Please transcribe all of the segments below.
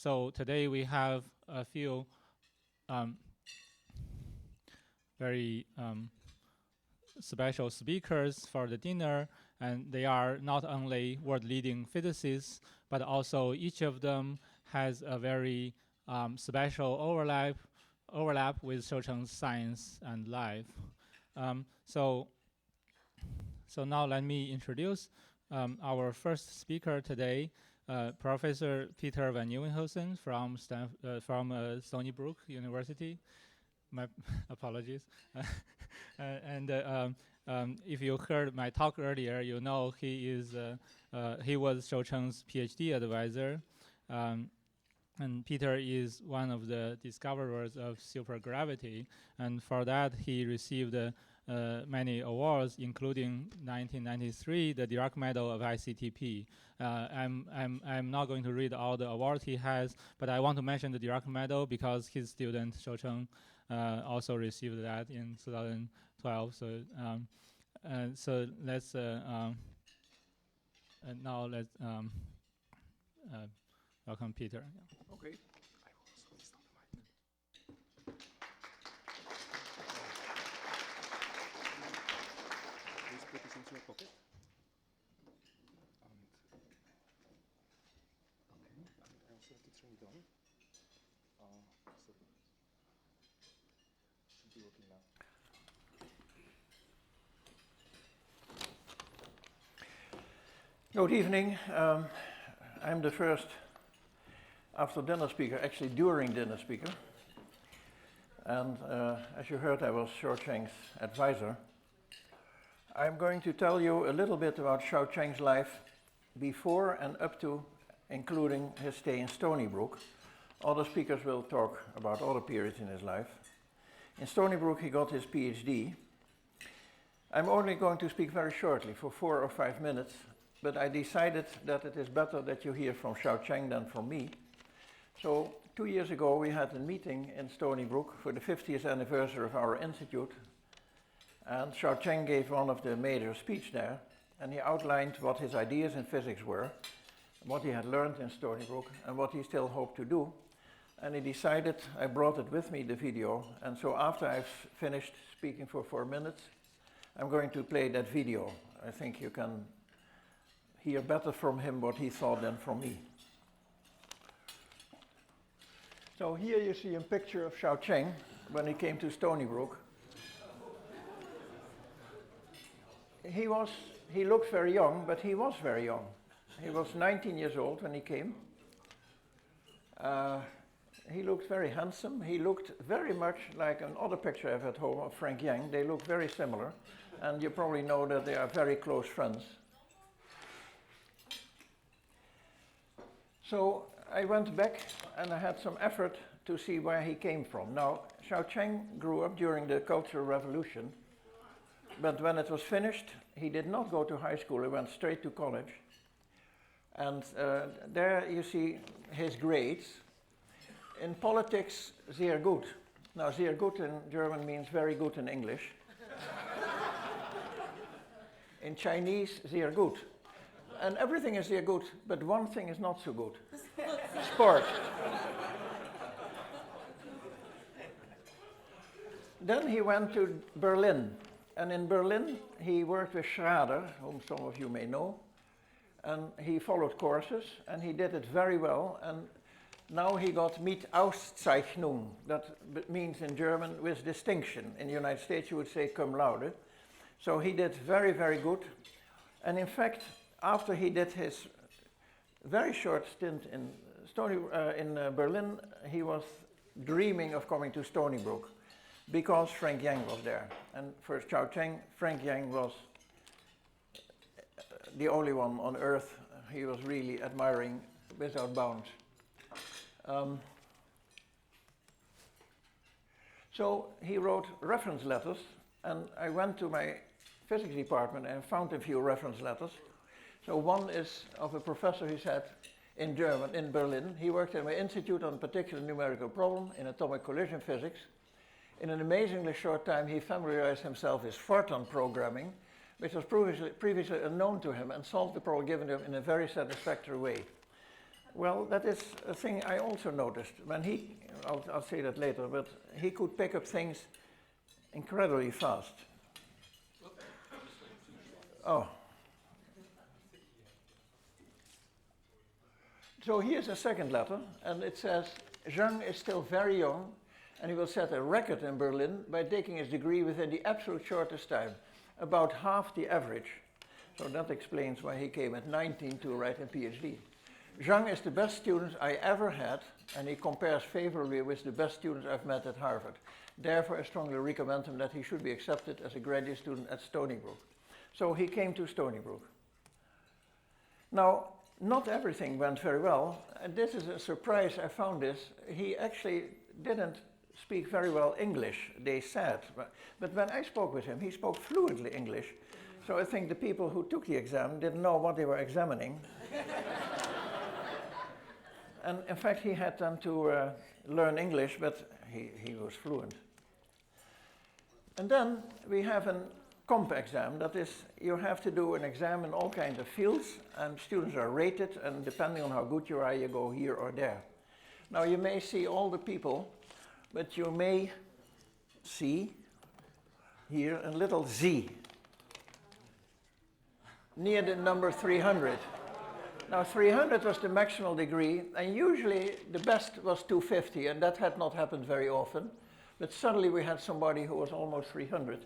So today we have a few very special speakers for the dinner, and they are not only world-leading physicists, but also each of them has a very special overlap with Shoucheng's science and life. So now let me introduce our first speaker today, Professor Peter van Nieuwenhuizen from Stony Brook University. My apologies. If you heard my talk earlier, you know he was Shoucheng's PhD advisor. And Peter is one of the discoverers of supergravity, and for that he received many awards, including 1993, the Dirac Medal of ICTP. I'm not going to read all the awards he has, but I want to mention the Dirac Medal because his student Shou-Cheng also received that in 2012. So let's now let's welcome Peter. Yeah. Okay. I will also start the mic. Please put this into your pocket. And I also have to turn it on. So should be working now. Good evening. I'm the first after dinner speaker, actually during dinner speaker. And as you heard, I was Shou-Cheng's advisor. I'm going to tell you a little bit about Shou-Cheng's life before and up to, including his stay in Stony Brook. Other speakers will talk about other periods in his life. In Stony Brook, he got his PhD. I'm only going to speak very shortly, for 4 or 5 minutes, but I decided that it is better that you hear from Shou-Cheng than from me. So 2 years ago we had a meeting in Stony Brook for the 50th anniversary of our institute, and Shou-Cheng gave one of the major speech there, and he outlined what his ideas in physics were, what he had learned in Stony Brook, and what he still hoped to do. And he decided, I brought it with me, the video, and so after I've finished speaking for 4 minutes, I'm going to play that video. I think you can hear better from him what he thought than from me. So here you see a picture of Shou-Cheng when he came to Stony Brook. He looked very young, but he was very young. He was 19 years old when he came. He looked very handsome. He looked very much like another picture I have at home of Frank Yang. They look very similar, and you probably know that they are very close friends. So I went back and I had some effort to see where he came from. Now, Shou-Cheng grew up during the Cultural Revolution, but when it was finished, he did not go to high school, he went straight to college. And there you see his grades. In politics, sehr gut. Now, sehr gut in German means very good in English. In Chinese, sehr gut. And everything is sehr good, but one thing is not so good. Sport. Then he went to Berlin, and in Berlin he worked with Schrader, whom some of you may know, and he followed courses, and he did it very well, and now he got mit Auszeichnung, that means in German with distinction. In the United States you would say cum laude. So he did very, very good, and in fact, after he did his very short stint in Berlin, he was dreaming of coming to Stony Brook because Frank Yang was there. And for Shou-Cheng, Frank Yang was the only one on earth he was really admiring without bounds. So he wrote reference letters, and I went to my physics department and found a few reference letters. So one is of a professor he said in Berlin. He worked in my institute on a particular numerical problem in atomic collision physics. In an amazingly short time, he familiarized himself with Fortran programming, which was previously unknown to him, and solved the problem given to him in a very satisfactory way. Well, that is a thing I also noticed. When I'll say that later, but he could pick up things incredibly fast. Oh. So here's a second letter, and it says, Zhang is still very young, and he will set a record in Berlin by taking his degree within the absolute shortest time, about half the average. So that explains why he came at 19 to write a PhD. Zhang is the best student I ever had, and he compares favorably with the best students I've met at Harvard. Therefore, I strongly recommend him that he should be accepted as a graduate student at Stony Brook. So he came to Stony Brook. Now, not everything went very well, and this is a surprise. I found this. He actually didn't speak very well English, they said. But when I spoke with him, he spoke fluently English. So I think the people who took the exam didn't know what they were examining. And in fact, he had them to learn English, but he was fluent. And then we have a comp exam. That is, you have to do an exam in all kinds of fields, and students are rated, and depending on how good you are, you go here or there. Now, you may see all the people, but you may see here a little Z near the number 300. Now, 300 was the maximal degree, and usually the best was 250, and that had not happened very often. But suddenly we had somebody who was almost 300.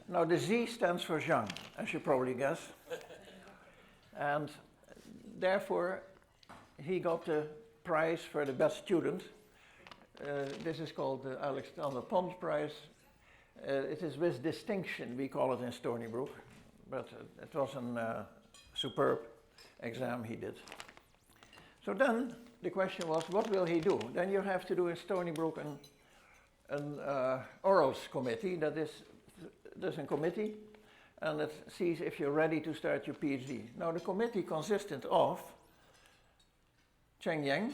Now, the Z stands for Zhang, as you probably guess. And therefore, he got the prize for the best student. This is called the Alexander Pons Prize. It is with distinction, we call it in Stony Brook, but it was a superb exam he did. So then the question was, what will he do? Then you have to do in Stony Brook an orals committee. There's a committee, and it sees if you're ready to start your PhD. Now the committee consisted of Cheng Yang,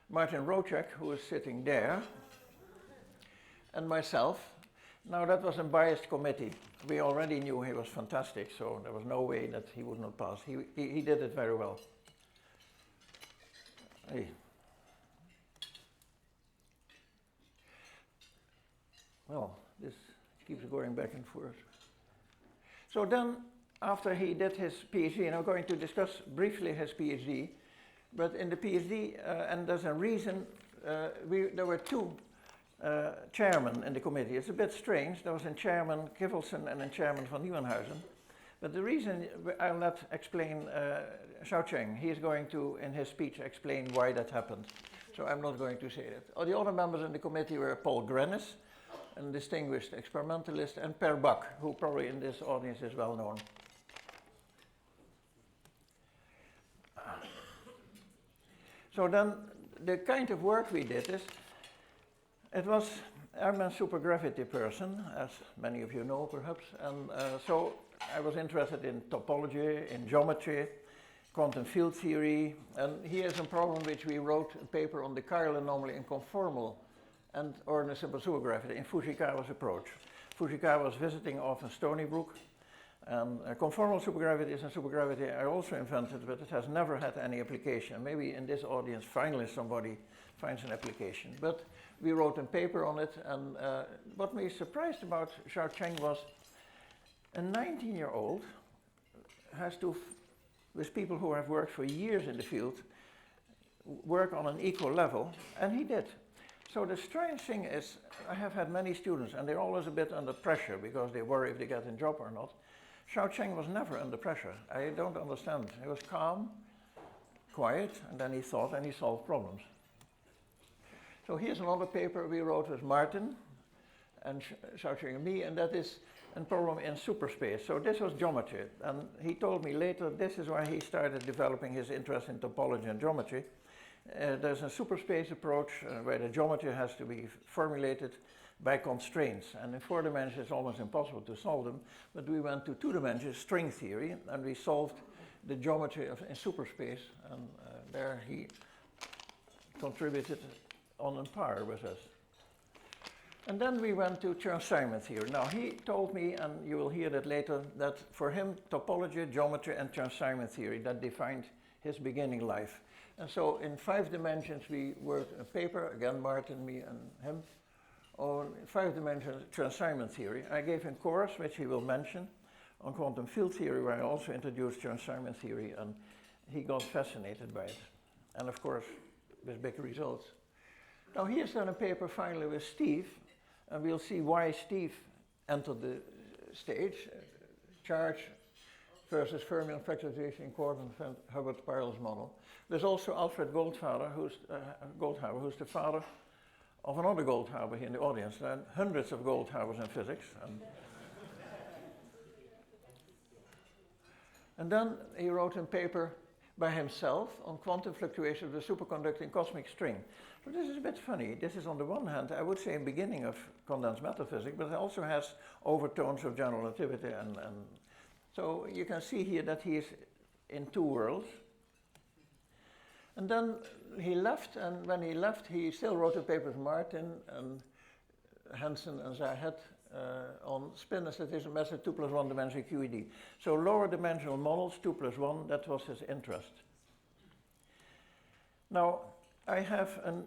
Martin Rochek, who is sitting there, and myself. Now that was a biased committee. We already knew he was fantastic, so there was no way that he would not pass. He did it very well. Hey. Well, this keeps going back and forth. So then, after he did his PhD, and I'm going to discuss briefly his PhD, but in the PhD, and there's a reason, there were two chairmen in the committee. It's a bit strange. There was a chairman Kivelsen and a chairman van Nieuwenhuizen. But the reason I'll not explain Shoucheng. He is going to, in his speech, explain why that happened. So I'm not going to say that. The other members in the committee were Paul Grennes, a distinguished experimentalist, and Per Bak, who probably in this audience is well known. So then, the kind of work we did is, I'm a supergravity person, as many of you know perhaps, and so I was interested in topology, in geometry, quantum field theory, and here's a problem which we wrote a paper on the chiral anomaly in conformal and ordinary simple supergravity in Fujikawa's approach. Fujikawa was visiting off in Stony Brook, and conformal supergravity is a supergravity I also invented, but it has never had any application. Maybe in this audience finally somebody finds an application. But we wrote a paper on it, and what me surprised about Shoucheng was a 19-year-old has to, with people who have worked for years in the field, work on an equal level, and he did. So the strange thing is, I have had many students, and they're always a bit under pressure because they worry if they get a job or not. Shoucheng was never under pressure. I don't understand. He was calm, quiet, and then he thought and he solved problems. So here's another paper we wrote with Martin and Shoucheng and me, and that is a problem in superspace. So this was geometry, and he told me later this is why he started developing his interest in topology and geometry. There's a superspace approach where the geometry has to be formulated by constraints, and in 4 dimensions it's almost impossible to solve them, but we went to 2 dimensions, string theory, and we solved the geometry in superspace, and there he contributed on par with us. And then we went to Chern-Simon theory. Now he told me, and you will hear that later, that for him topology, geometry and Chern-Simon theory, that defined his beginning life. And so in 5 dimensions we worked a paper, again Martin, me and him, on 5-dimensional transition theory. I gave him a course, which he will mention, on quantum field theory, where I also introduced transition theory, and he got fascinated by it. And of course, with big results. Now he has done a paper finally with Steve, and we'll see why Steve entered the stage. Charge versus fermion factorization in quantum Hubbard spirals model. There's also Alfred Goldhaber, who's the father of another Goldhaber here in the audience. There are hundreds of Goldhabers in physics. And then he wrote a paper by himself on quantum fluctuation of the superconducting cosmic string. But this is a bit funny. This is on the one hand, I would say, a beginning of condensed matter physics, but it also has overtones of general relativity. And so you can see here that he is in 2 worlds. And then he left, and when he left, he still wrote a paper with Martin and Hansen and Zahed on spin and statistical method 2 + 1 dimensional QED. So lower dimensional models, 2 + 1, that was his interest. Now, I have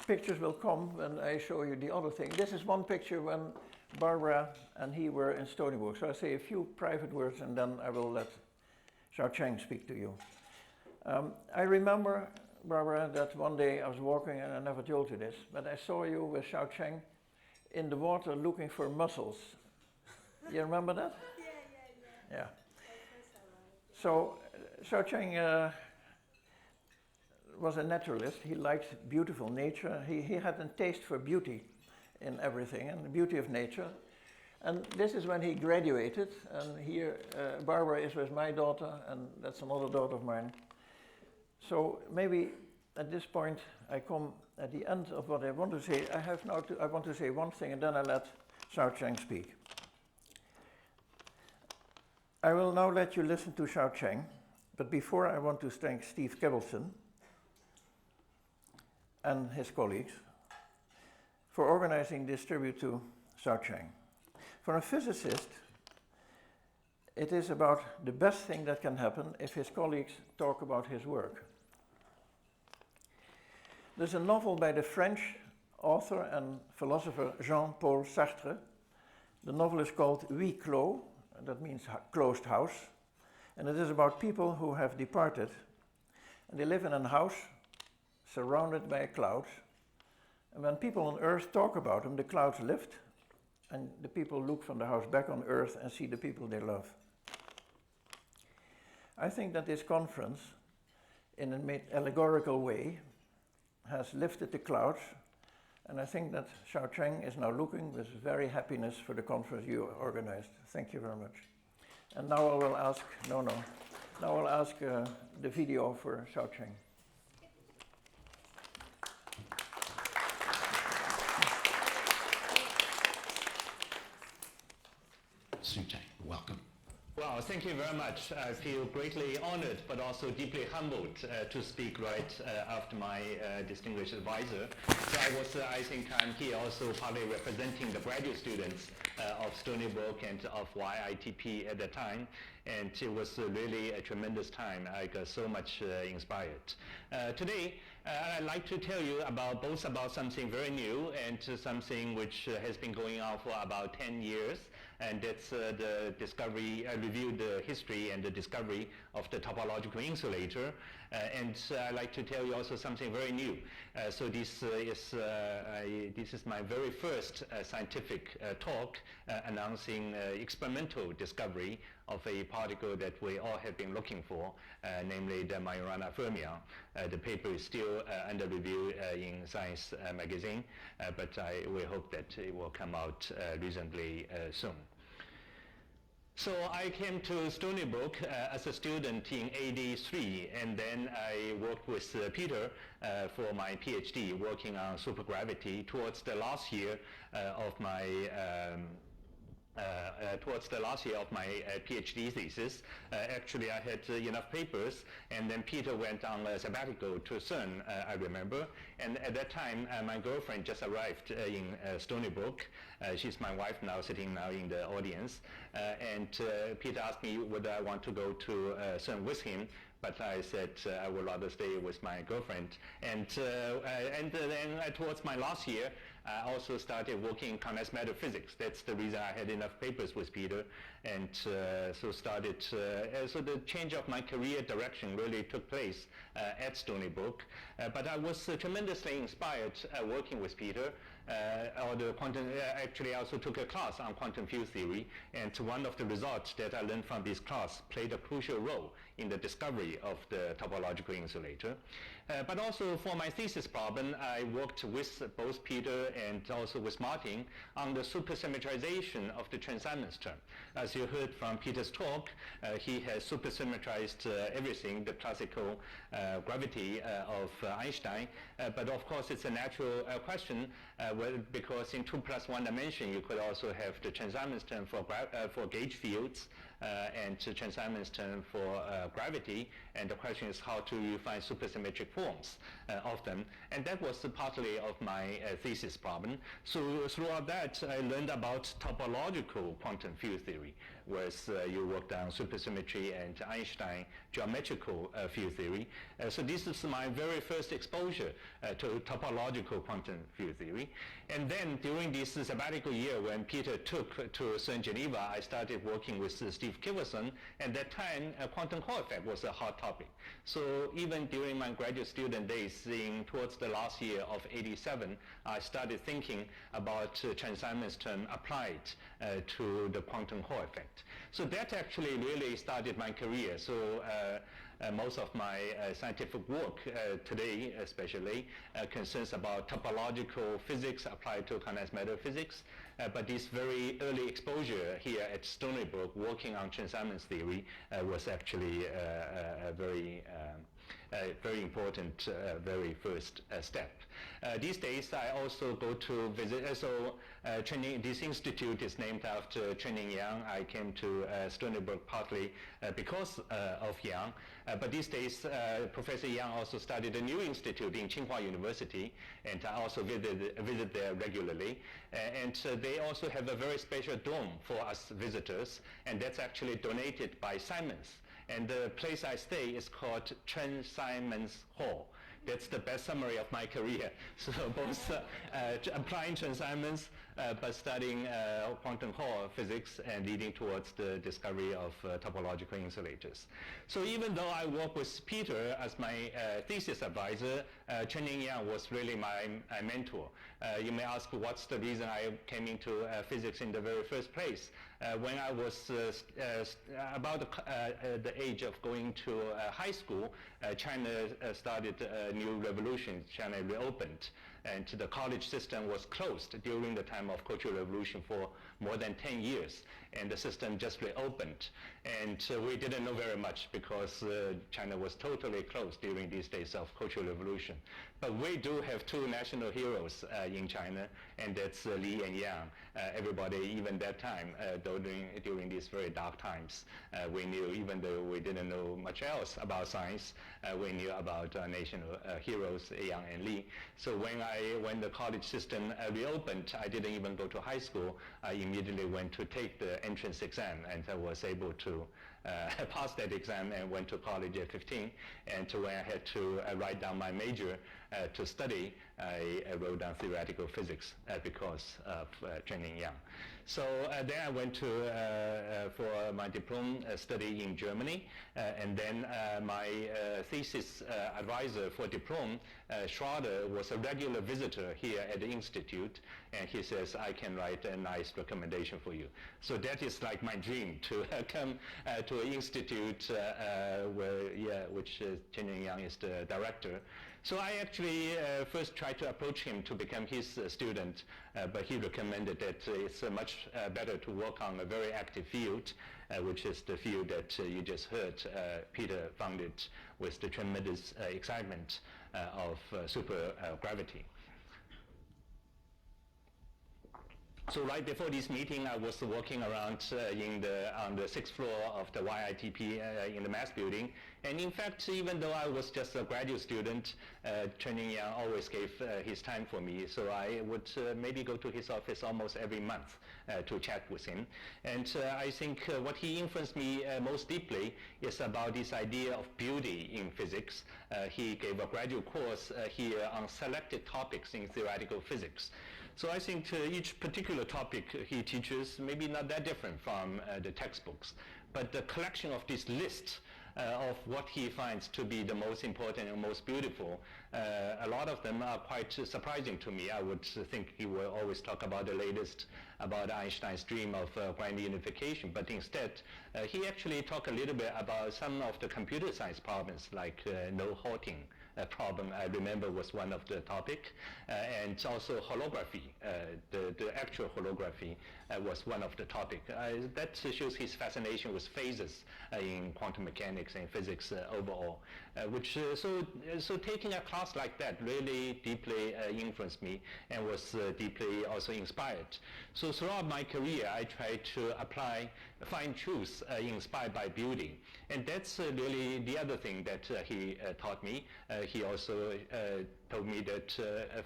pictures will come when I show you the other thing. This is one picture when Barbara and he were in Stony Brook. So I say a few private words and then I will let Shou-Cheng speak to you. I remember, Barbara, that one day I was walking, and I never told you this, but I saw you with Shou-Cheng in the water looking for mussels. You remember that? Yeah. So Shou-Cheng was a naturalist. He liked beautiful nature. He had a taste for beauty in everything and the beauty of nature. And this is when he graduated. And here Barbara is with my daughter, and that's another daughter of mine. So maybe at this point I come at the end of what I want to say. I want to say one thing, and then I let Shou-Cheng speak. I will now let you listen to Shou-Cheng, but before I want to thank Steve Kibbleson and his colleagues for organizing this tribute to Shou-Cheng. For a physicist, it is about the best thing that can happen if his colleagues talk about his work. There's a novel by the French author and philosopher Jean-Paul Sartre. The novel is called Huis Clos, and that means closed house. And it is about people who have departed. And they live in a house surrounded by clouds. And when people on Earth talk about them, the clouds lift, and the people look from the house back on Earth and see the people they love. I think that this conference, in an allegorical way, has lifted the clouds, and I think that Shou-Cheng is now looking with very happiness for the conference you organized. Thank you very much. And now I will ask, now I'll ask the video for Shou-Cheng. Shou-Cheng, welcome. Well, thank you very much. I feel greatly honored, but also deeply humbled to speak right after my distinguished advisor. So I think I'm here also partly representing the graduate students of Stony Brook and of YITP at the time. And it was really a tremendous time. I got so much inspired. Today, I'd like to tell you about something very new and something which has been going on for about 10 years. And that's the discovery, I reviewed the history and the discovery of the topological insulator. And I'd like to tell you also something very new. So this is my very first scientific talk announcing experimental discovery of a particle that we all have been looking for, namely the Majorana fermion. The paper is still under review in Science magazine, but we hope that it will come out reasonably soon. So I came to Stony Brook as a student in '83, and then I worked with Peter for my PhD, working on supergravity towards the last year of my PhD thesis. Actually, I had enough papers, and then Peter went on a sabbatical to CERN, I remember. And at that time, my girlfriend just arrived in Stony Brook. She's my wife now, sitting now in the audience. And Peter asked me whether I want to go to CERN with him, but I said I would rather stay with my girlfriend. And then towards my last year, I also started working in condensed matter physics. That's the reason I had enough papers with Peter, and so the change of my career direction really took place at Stony Brook. But I was tremendously inspired working with Peter. Actually, I also took a class on quantum field theory, and one of the results that I learned from this class played a crucial role in the discovery of the topological insulator. But also for my thesis problem, I worked with both Peter and also with Martin on the supersymmetrization of the transaminase term. As you heard from Peter's talk, he has supersymmetrized everything, the classical gravity of Einstein. But of course, it's a natural question because in 2+1 dimension, you could also have the transaminase term for gauge fields and transaminase term for gravity, and the question is how do you find supersymmetric forms of them, and that was partly of my thesis problem. So throughout that, I learned about topological quantum field theory, whereas you worked on supersymmetry and Einstein geometrical field theory. So this is my very first exposure to topological quantum field theory. And then during this sabbatical year when Peter took to CERN Geneva, I started working with Steve Kiverson. At that time, quantum Hall effect was a hot topic. So even during my graduate student days, towards the last year of '87, I started thinking about transaminase term applied to the quantum Hall effect. So that actually really started my career. So most of my scientific work today especially concerns about topological physics applied to condensed matter physics. But this very early exposure here at Stony Brook working on transaminase theory was actually a very important very first step. These days I also go to visit, this institute is named after Shoucheng Yang. I came to Stony Brook partly because of Yang, but these days Professor Yang also started a new institute in Tsinghua University, and I also visit there regularly. And they also have a very special dome for us visitors, and that's actually donated by Simons. And the place I stay is called Chen Simons Hall. That's the best summary of my career. So both applying transaminase, but studying quantum Hall physics and leading towards the discovery of topological insulators. So even though I work with Peter as my thesis advisor, Shoucheng Yang was really my mentor. You may ask what's the reason I came into physics in the very first place. When I was about the age of going to high school, China started a new revolution. China reopened, and the college system was closed during the time of Cultural Revolution for more than 10 years, and the system just reopened. And we didn't know very much because China was totally closed during these days of Cultural Revolution. But we do have two national heroes in China, and that's Li and Yang. Everybody, even that time, during these very dark times, we knew, even though we didn't know much else about science, we knew about national heroes, Yang and Li. So when the college system reopened, I didn't even go to high school. I immediately went to take the entrance exam, and I was able to pass that exam and went to college at 15. And when I had to write down my major to study, I wrote down theoretical physics because of Shoucheng Yang. So then I went to for my diploma study in Germany, and then my thesis advisor for diploma, Schrader, was a regular visitor here at the institute, and he says, I can write a nice recommendation for you. So that is like my dream, to come to an institute which Shoucheng Yang is the director. So I actually first tried to approach him to become his student, but he recommended that it's much better to work on a very active field, which is the field that you just heard Peter founded with the tremendous excitement of supergravity. So right before this meeting, I was walking around on the 6th floor of the YITP in the Mass building. And in fact, even though I was just a graduate student, Shoucheng Yang always gave his time for me. So I would maybe go to his office almost every month to chat with him. And I think what he influenced me most deeply is about this idea of beauty in physics. He gave a graduate course here on selected topics in theoretical physics. So I think each particular topic he teaches maybe not that different from the textbooks, but the collection of this list of what he finds to be the most important and most beautiful, a lot of them are quite surprising to me. I would think he will always talk about the latest, about Einstein's dream of grand unification, but instead he actually talked a little bit about some of the computer science problems, like no halting problem, I remember, was one of the topic, and also holography, the actual holography was one of the topic. That shows his fascination with phases in quantum mechanics and physics overall, so taking a class like that really deeply influenced me and was deeply also inspired. So throughout my career, I tried to find truths inspired by beauty. And that's really the other thing that he taught me. He also told me that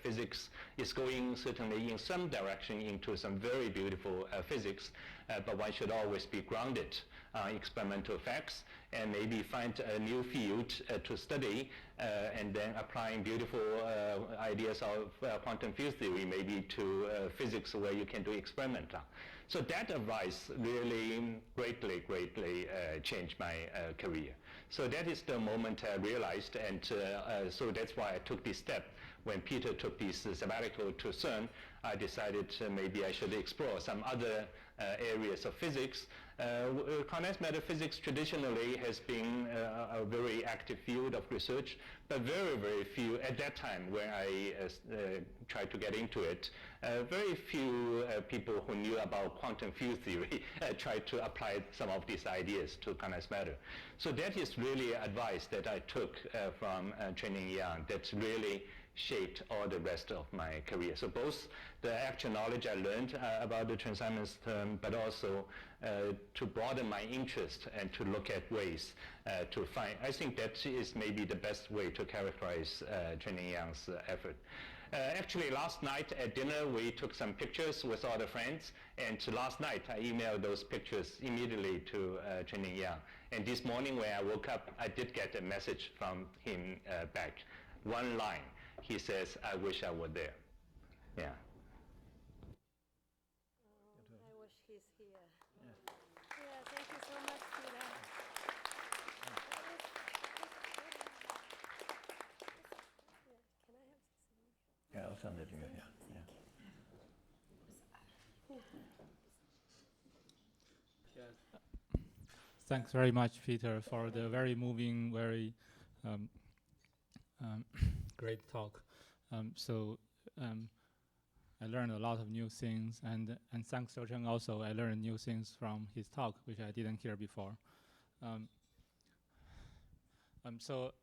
physics is going certainly in some direction into some very beautiful physics, but one should always be grounded on experimental facts and maybe find a new field to study and then applying beautiful ideas of quantum field theory maybe to physics where you can do experiment. So that advice really greatly changed my career. So that is the moment I realized, and so that's why I took this step. When Peter took this sabbatical to CERN, I decided maybe I should explore some other areas of physics. Condensed matter physics traditionally has been a very active field of research, but very few, at that time when I tried to get into it, very few people who knew about quantum field theory tried to apply some of these ideas to condensed matter. So that is really advice that I took from Shoucheng Yang that really shaped all the rest of my career. So both the actual knowledge I learned about the Chern-Simons term, but also to broaden my interest and to look at ways to find. I think that is maybe the best way to characterize Shoucheng Yang's effort. Actually, last night at dinner, we took some pictures with all the friends, and last night I emailed those pictures immediately to Shoucheng Yang. And this morning when I woke up, I did get a message from him back. One line. He says, "I wish I were there." Yeah. I wish he's here. Yeah, thank you so much, Peter. Can I have some? Yeah, I'll send it to you. Yeah. Thanks very much, Peter, for the very moving, very great talk. I learned a lot of new things, and thanks Shoucheng also, I learned new things from his talk, which I didn't hear before. So